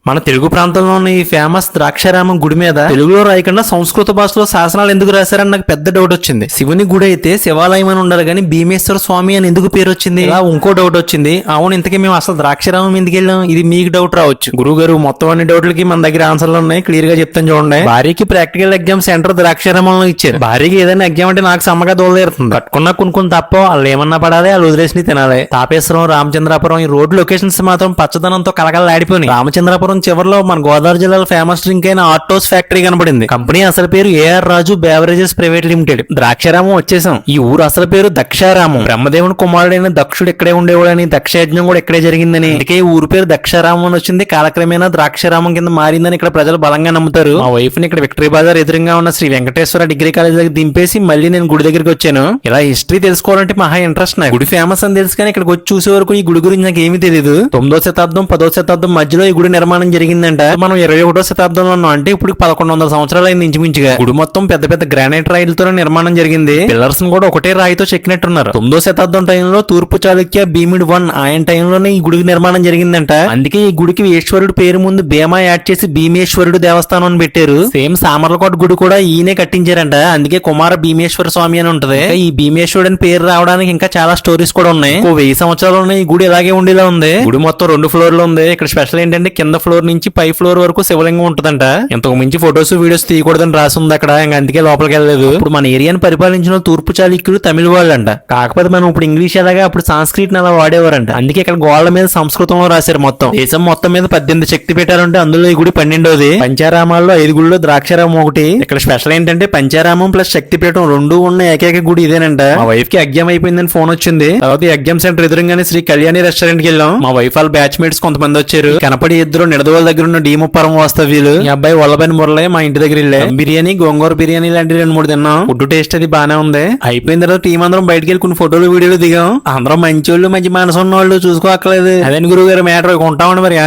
మన తెలుగు ప్రాంతంలోని ఈ ఫేమస్ ద్రాక్షారామం గుడి మీద తెలుగులో రాయకుండా సంస్కృత భాషలో శాసనాలు ఎందుకు రాశారని నాకు పెద్ద డౌట్ వచ్చింది. శివుని గుడి అయితే శివాలయం అని ఉండాలి కానీ భీమేశ్వర స్వామి అని ఎందుకు పేరు వచ్చింది? ఇలా ఇంకో డౌట్ వచ్చింది. అవును, ఇంతకీ మేము అసలు ద్రాక్షారామం ఎందుకు వెళ్ళాం? ఇది మీకు డౌట్ రావచ్చు. గురువు గారు మొత్తం అన్ని డౌట్లకి మన దగ్గర ఆన్సర్లు ఉన్నాయి, క్లియర్ గా చెప్తాను చూడండి. భార్యకి ప్రాక్టికల్ ఎగ్జామ్ సెంటర్ ద్రాక్షారామంలో ఇచ్చారు. భార్యకి ఏదైనా ఎగ్జామ్ అంటే నాకు సమ్మగా దోలదేరుతుంది. కట్టుకున్నా కొనుక్కుని తప్ప వాళ్ళు ఏమన్నా పడాలి, వాళ్ళు వదిలేసి తినాలి. తాపేశ్వరం, రామచంద్రాపురం ఈ రోడ్ లొకేషన్స్ మాత్రం పచ్చదనంతో కలకలలాడిపోయి. రామచంద్రాపురం చివరిలో మన గోదావరి జిల్లాలో ఫేమస్ డ్రింక్ అయిన ఆర్టోస్ ఫ్యాక్టరీ కనబడింది. కంపెనీ అసలు పేరు ఏఆర్ రాజు బేవరేజెస్ ప్రైవేట్ లిమిటెడ్. ద్రాక్షారామం వచ్చేసాం. ఈ ఊరు అసలు పేరు దక్షారామం. బ్రహ్మదేవుని కుమారుడైన దక్షుడు ఇక్కడే ఉండేవాడని, దక్షయజ్ఞం కూడా ఇక్కడే జరిగిందని, అందుకే ఈ ఊరు పేరు దక్షారామం అని వచ్చింది. కాలక్రమేణా ద్రాక్షారామం కింద మారిందని ఇక్కడ ప్రజలు బలంగా నమ్ముతారు. మా వైఫ్ ని ఇక్కడ విక్టరీ బజార్ ఎదురుగా ఉన్న శ్రీ వెంకటేశ్వర డిగ్రీ కాలేజ్ దగ్గర దింపేసి మళ్ళీ నేను గుడి దగ్గరికి వచ్చాను. ఇలా హిస్టరీ తెలుసుకోవాలంటే మహా ఇంట్రెస్ట్. నాకు గుడి ఫేమస్ అని తెలుసు కానీ ఇక్కడికి వచ్చి చూసే వరకు ఈ గుడి గురించి నాకు ఏమీ తెలియదు. 9వ శతాబ్దం 10వ శతాబ్దం మధ్యలో ఈ గుడి నిర్మాణం జరిగిందంట. మనం 21వ శతాబ్దంలో ఉన్నాం. అంటే ఇప్పుడు 1100 సంవత్సరాలు అయింది ఇంచుమించుగా. గుడి మొత్తం పెద్ద పెద్ద గ్రానైట్ రాయిలతో నిర్మాణం జరిగింది. పిల్లర్స్ కూడా ఒకటే రాయితో చెక్కినట్టున్నారు. 9వ శతాబ్దం టైంలో తూర్పు చాళుక్య భీముడు 1 ఆయన టైంలోనే ఈ గుడికి నిర్మాణం జరిగిందంట. అందుకే ఈ గుడికి ఈశ్వరుడు పేరు ముందు భీమా యాడ్ చేసి భీమేశ్వరుడు దేవస్థానం అని పెట్టారు. సేమ్ సామర్లకోట గుడి కూడా ఈయనే కట్టించారంట. అందుకే కుమార భీమేశ్వర స్వామి అని ఉంటది. ఈ భీమేశ్వరుడు అని పేరు రావడానికి ఇంకా చాలా స్టోరీస్ కూడా ఉన్నాయి. 1000 సంవత్సరాలు ఈ గుడి ఇలాగే ఉండేలా ఉంది. గుడి మొత్తం 2 ఫ్లోర్లు ఉంది. ఇక్కడ స్పెషల్ ఏంటంటే కింద ఫ్లోర్ నుంచి పై ఫ్లోర్ వరకు శివలింగం ఉంటదంట. ఇంతకు మించి ఫొటోస్ వీడియోస్ తీయకూడదని రాసి ఉంది అక్కడ. ఇంకా అందుకే లోపలికి వెళ్ళలేదు. ఇప్పుడు మన ఏరియాని పరిపాలించిన తూర్పు చాళుక్యులు తమిళ వాళ్ళంట. కాకపోతే మనం ఇప్పుడు ఇంగ్లీష్ ఎలాగా అప్పుడు సాంస్క్రిట్ అలా వాడేవారంట. అందుకే ఇక్కడ గోళ్ల మీద సంస్కృతంలో రాశారు. మొత్తం దేశం మొత్తం మీద 18 శక్తి పీఠాలుంటే అందులో ఈ గుడి 12వది. పంచారామాల్లో 5 గుడిలో ద్రాక్షారామం ఒకటి. ఇక్కడ స్పెషల్ ఏంటంటే పంచారామం ప్లస్ శక్తిపీఠం 2 ఉన్న ఏకైక గుడి ఇదేనంట. మా వైఫ్ కి ఎగ్జామ్ అయిపోయిందని ఫోన్ వచ్చింది. తర్వాత ఎగ్జామ్ సెంటర్ ఎదురుగానే శ్రీ కళ్యాణి రెస్టారెంట్ కి వెళ్ళాం. మా వైఫ్ వాళ్ళ బ్యాచ్ మేట్స్ కొంతమంది వచ్చారు. కనపడి ఇద్దరు నిడదవోల దగ్గర ఉన్న డీముప్పరం వాస్తవ్యులు. ఈ అబ్బాయి వల్లబని మురళయ్య మా ఇంటి దగ్గర వెళ్ళే బిర్యానీ, గోంగూర బిర్యానీ లాంటి 2-3 తిన్నాం. ఫుడ్ టేస్ట్ అది బానే ఉంది. అయిపోయిన తర్వాత టీం అందరం బయటకు వెళ్ళి కొన్ని ఫోటోలు వీడియోలు దిగాం. అందరం మంచి వాళ్ళు, మంచి మనసు ఉన్న వాళ్ళు చూసుకోక్కర్లేదు. అదే గురువు గారు మ్యాటర్ ఉంటామని మరి.